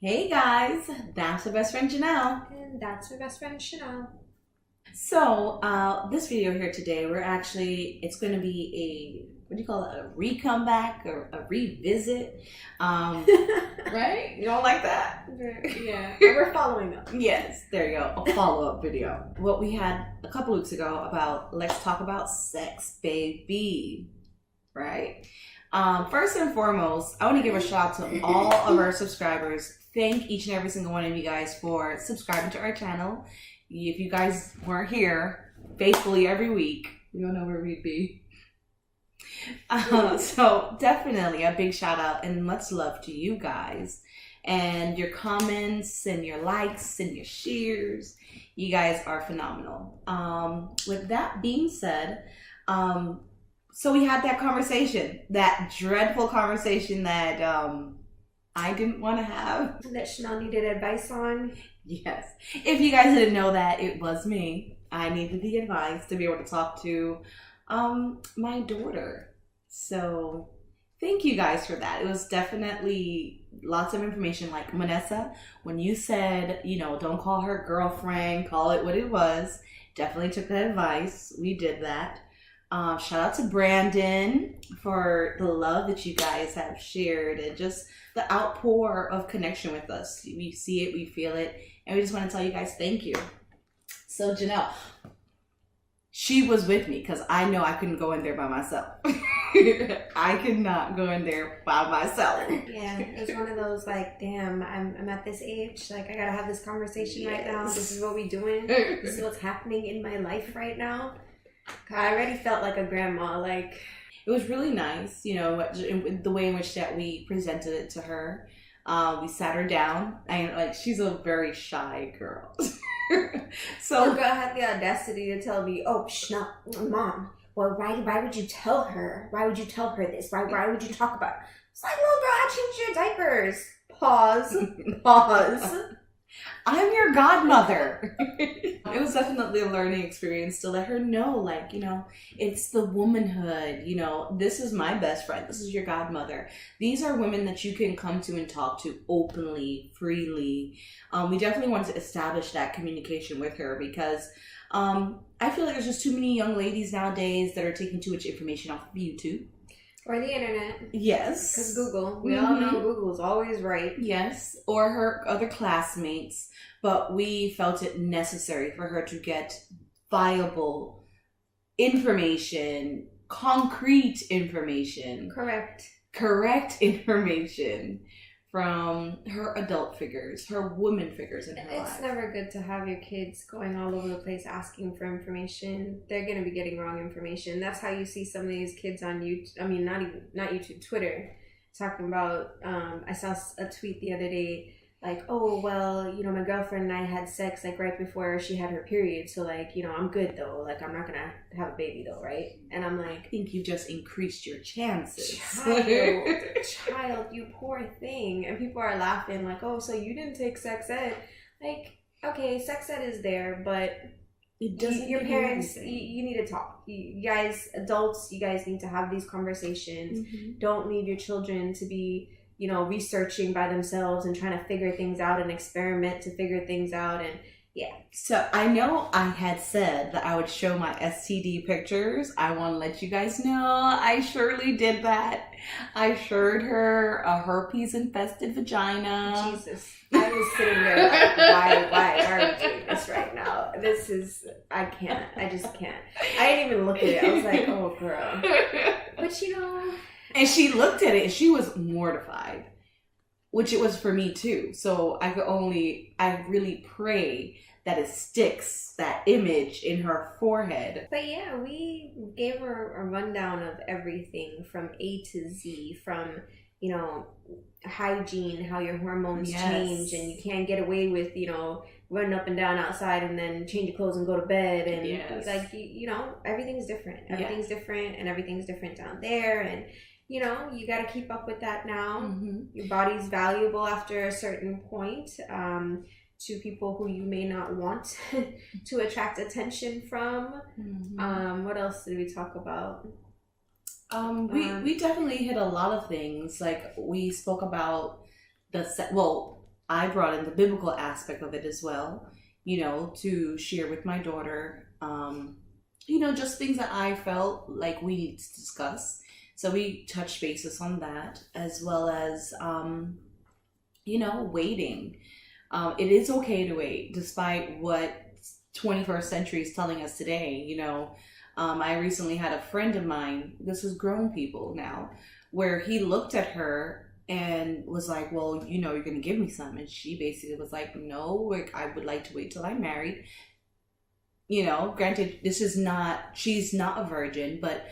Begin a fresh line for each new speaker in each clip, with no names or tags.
Hey guys, that's your best friend Janelle.
And that's my best friend Shenielle.
So, this video here today, it's going to be what do you call it? A re-comeback or a revisit. Right? You don't like that?
Yeah, we're following up.
Yes, there you go. A follow-up video. What we had a couple weeks ago about let's talk about sex, baby. Right? First and foremost, I want to give a shout out to all of our subscribers. Thank each and every single one of you guys for subscribing to our channel. If you guys weren't here faithfully every week, we don't know where we'd be. So definitely a big shout out and much love to you guys. And your comments and your likes and your shares. You guys are phenomenal. With that being said, so we had that conversation, that dreadful conversation that I didn't want to have.
That Shenielle needed advice on.
Yes. If you guys didn't know that, it was me. I needed the advice to be able to talk to my daughter. So thank you guys for that. It was definitely lots of information. Like Vanessa, when you said, don't call her girlfriend, call it what it was, definitely took that advice. We did that. Shout out to Brandon for the love that you guys have shared and just the outpour of connection with us. We see it, we feel it, and we just want to tell you guys thank you. So Janelle, she was with me because I know I couldn't go in there by myself. I could not go in there by myself.
Yeah, it was one of those like, damn, I'm at this age, like I gotta have this conversation right now. This is what we doing. This is what's happening in my life right now. I already felt like a grandma. Like
it was really nice, the way in which that we presented it to her. We sat her down, and she's a very shy girl. So
the girl had the audacity to tell me, "Oh, no, mom. Well, why would you tell her? Why would you tell her this? Why would you talk about it?" It's like, little girl, I changed your diapers. Pause.
I'm your godmother. It was definitely a learning experience to let her know, it's the womanhood. This is my best friend. This is your godmother. These are women that you can come to and talk to openly, freely. We definitely wanted to establish that communication with her because I feel like there's just too many young ladies nowadays that are taking too much information off of YouTube.
Or the internet.
Yes.
Because Google. We all know Google's always right.
Yes. Or her other classmates. But we felt it necessary for her to get viable information, concrete information. Correct information from her adult figures, her woman figures in her life.
It's never good to have your kids going all over the place asking for information. They're going to be getting wrong information. That's how you see some of these kids on YouTube. I mean, not YouTube, Twitter, talking about, I saw a tweet the other day, like, oh, well, my girlfriend and I had sex, right before she had her period. So, I'm good, though. I'm not going to have a baby, though, right? And I'm like,
I think you just increased your chances.
Child, you poor thing. And people are laughing, like, oh, so you didn't take sex ed. Okay, sex ed is there, but
it doesn't.
Your parents, you need to talk. You guys, adults, you guys need to have these conversations. Mm-hmm. Don't leave your children to be researching by themselves and trying to figure things out and experiment to figure things out. And yeah.
So I know I had said that I would show my STD pictures. I want to let you guys know I surely did that. I showed her a herpes-infested vagina.
Jesus. I was sitting there like, why are we doing this right now? I can't. I just can't. I didn't even look at it. I was like, oh, girl. But
And she looked at it and she was mortified, which it was for me too. So I really pray that it sticks, that image in her forehead.
But yeah, we gave her a rundown of everything from A to Z, from, hygiene, how your hormones change, and you can't get away with, running up and down outside and then change your clothes and go to bed. And everything's different. Everything's different, and everything's different down there. And you got to keep up with that now. Mm-hmm. Your body's valuable after a certain point to people who you may not want to attract attention from. Mm-hmm. What else did we talk about?
We definitely hit a lot of things. We spoke about I brought in the biblical aspect of it as well, to share with my daughter, just things that I felt like we need to discuss. So we touched bases on that, as well as, waiting. It is okay to wait, despite what 21st century is telling us today. I recently had a friend of mine, this is grown people now, where he looked at her and was like, well, you're going to give me some. And she basically was like, no, I would like to wait till I'm married. Granted, she's not a virgin, but,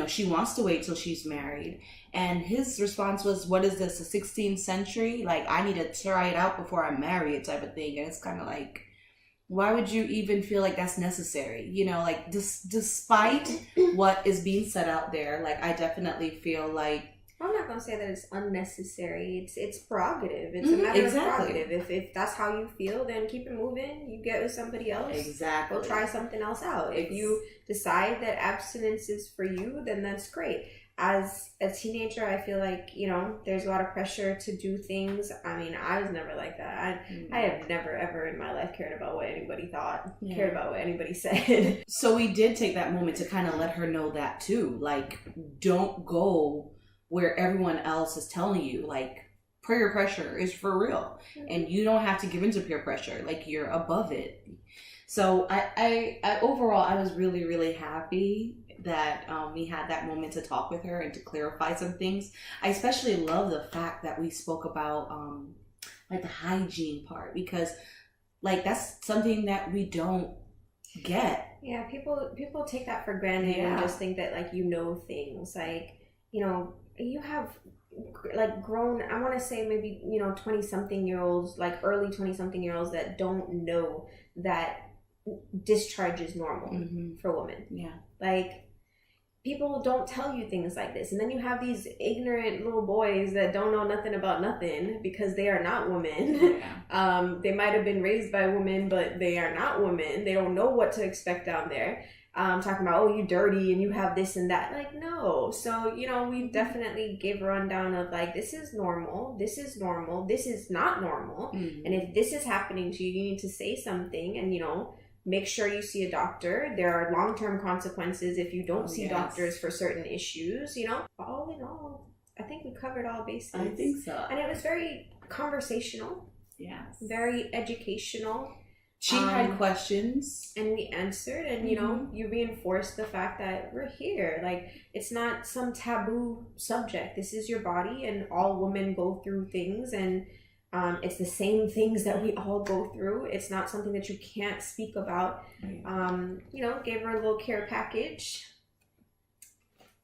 she wants to wait till she's married. And his response was, what is this, the 16th century? Like, I need to try it out before I'm married type of thing. And it's kind of like, why would you even feel like that's necessary? Despite what is being said out there, like, I definitely feel like,
I'm not gonna say that it's unnecessary. It's prerogative. It's a matter of prerogative. If that's how you feel, then keep it moving. You get with somebody else.
Exactly.
Go try something else out. If you decide that abstinence is for you, then that's great. As a teenager, I feel like, there's a lot of pressure to do things. I mean, I was never like that. I have never, ever in my life cared about what anybody thought, cared about what anybody said.
So we did take that moment to kind of let her know that too. Like, don't go where everyone else is telling you, like, peer pressure is for real. And you don't have to give into peer pressure. Like, you're above it. So I overall, I was really, really happy that we had that moment to talk with her and to clarify some things. I especially love the fact that we spoke about like the hygiene part, because like that's something that we don't get.
Yeah, people take that for granted and just think that like things, like you have like grown, I want to say maybe 20-something year olds, like early 20-something year olds that don't know that discharge is normal for women. Yeah, like people don't tell you things like this, and then you have these ignorant little boys that don't know nothing about nothing because they are not women. They might have been raised by women, but they are not women. They don't know what to expect down there. Talking about, oh, you dirty and you have this and that. Like, no. So, we definitely gave a rundown of like, this is normal. This is normal. This is not normal. And if this is happening to you, you need to say something and, make sure you see a doctor. There are long-term consequences if you don't see doctors for certain issues, All in all, I think we covered all bases.
I think so.
And it was very conversational. Yes. Very educational.
She had questions.
And we answered, and you reinforced the fact that we're here. Like, it's not some taboo subject. This is your body, and all women go through things, and it's the same things that we all go through. It's not something that you can't speak about. Gave her a little care package.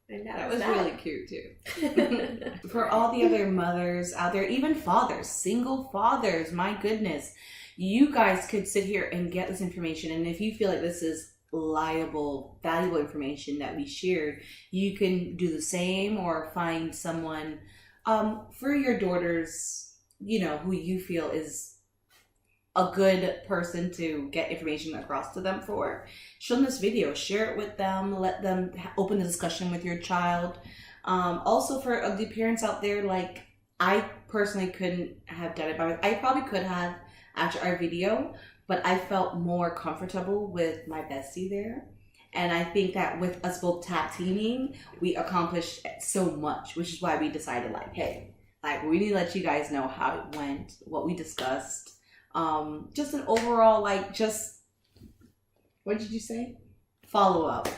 And
that was really cute too. For all the other mothers out there, even fathers, single fathers, my goodness. You guys could sit here and get this information, and if you feel like this is valuable information that we shared, you can do the same or find someone for your daughters, who you feel is a good person to get information across to them for. Show them this video, share it with them, let them open the discussion with your child. Also for the parents out there, like, I personally couldn't have done it by myself. I probably could have after our video, but I felt more comfortable with my bestie there. And I think that with us both tag teaming, we accomplished so much, which is why we decided, like, hey, like, we need to let you guys know how it went, what we discussed. Just an overall, like, what did you say? Follow-up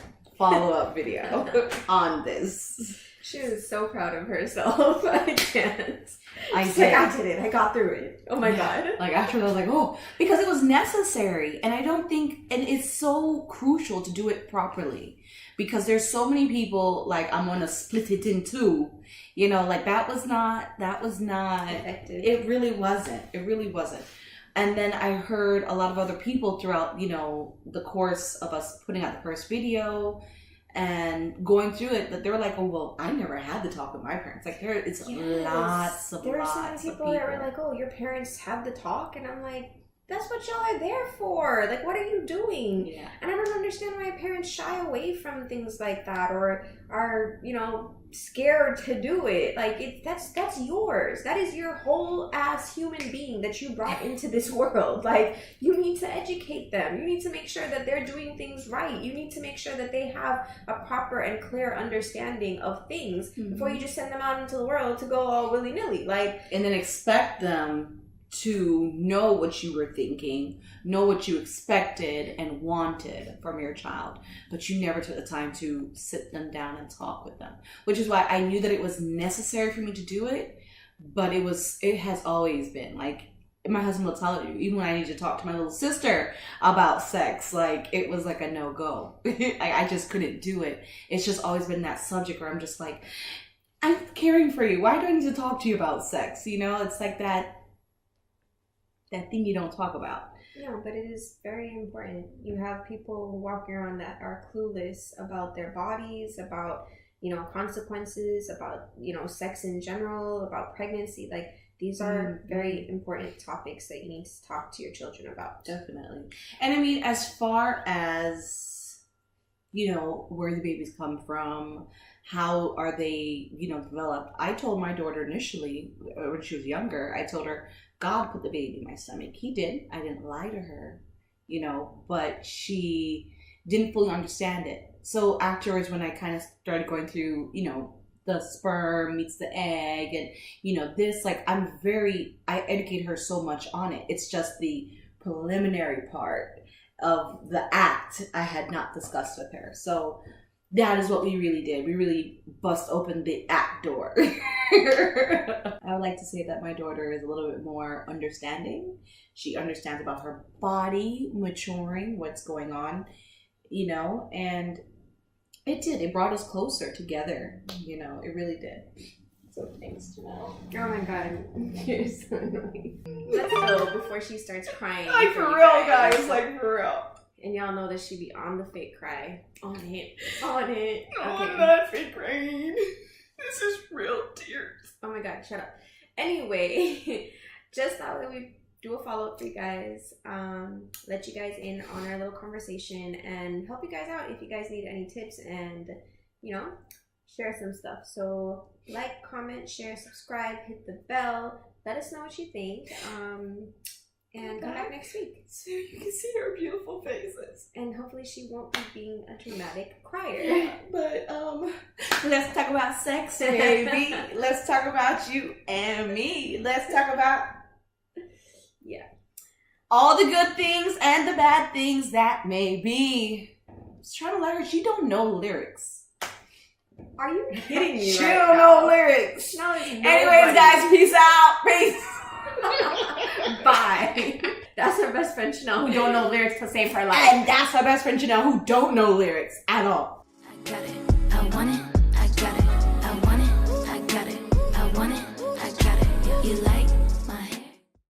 video on this.
She was so proud of herself. I can't.
I did.
Like, I did it. I got through it. Oh my God.
Like, after I was like, oh, because it was necessary. And I don't think, and it's so crucial to do it properly, because there's so many people, like, I'm going to split it in two. Like, that was not
effective.
It really wasn't. And then I heard a lot of other people throughout, the course of us putting out the first video and going through it, that they were like, oh, well, I never had to talk with my parents. Like, there are some people
that were like, oh, your parents had the talk? And I'm like, that's what y'all are there for. Like, what are you doing?
Yeah.
And I don't understand why parents shy away from things like that, or are, scared to do it. Like, that's yours. That is your whole ass human being that you brought into this world. Like, you need to educate them. You need to make sure that they're doing things right. You need to make sure that they have a proper and clear understanding of things before you just send them out into the world to go all willy-nilly. Like,
and then expect them to know what you were thinking, know what you expected and wanted from your child, but you never took the time to sit them down and talk with them, which is why I knew that it was necessary for me to do it, but it has always been, like, my husband will tell you, even when I need to talk to my little sister about sex, like, it was like a no-go. I just couldn't do it. It's just always been that subject where I'm just like, I'm caring for you. Why do I need to talk to you about sex? It's like that thing you don't talk about.
No, but it is very important. You have people walking around that are clueless about their bodies, about, consequences, about, sex in general, about pregnancy. Like, these are very important topics that you need to talk to your children about.
Definitely. And I mean, as far as, where the babies come from, how are they, developed? I told my daughter initially, when she was younger, I told her, God put the baby in my stomach. He did. I didn't lie to her, but she didn't fully understand it. So afterwards, when I kind of started going through, the sperm meets the egg and, this, like, I educate her so much on it. It's just the preliminary part of the act I had not discussed with her. So that is what we really did. We really bust open the act door. I would like to say that my daughter is a little bit more understanding. She understands about her body maturing, what's going on, and it did. It brought us closer together, it really did. So thanks, Shenielle.
Oh my God, you're so annoying. Let's go before she starts crying.
Like, for real, guys, like, for real.
And y'all know that she be on the fake cry. On it. On it.
No,
Okay.
I'm not fake crying. This is real tears.
Oh my God, shut up. Anyway, just thought that we'd do a follow-up for you guys. Let you guys in on our little conversation and help you guys out if you guys need any tips and, share some stuff. So like, comment, share, subscribe, hit the bell. Let us know what you think. And come back next week.
So you can see our beautiful faces.
And hopefully she won't be being a dramatic crier.
Yeah, but let's talk about sex, baby. Let's talk about you and me. Let's talk about all the good things and the bad things that may be. I was trying to let her, she don't know lyrics.
Are you kidding me?
She don't know lyrics.
No,
anyways, guys, peace out. Peace.
Bye. That's her best friend Shenielle, who don't know lyrics to save her life.
And that's her best friend Shenielle, who don't know lyrics at all.
I got it. I want it. I got it.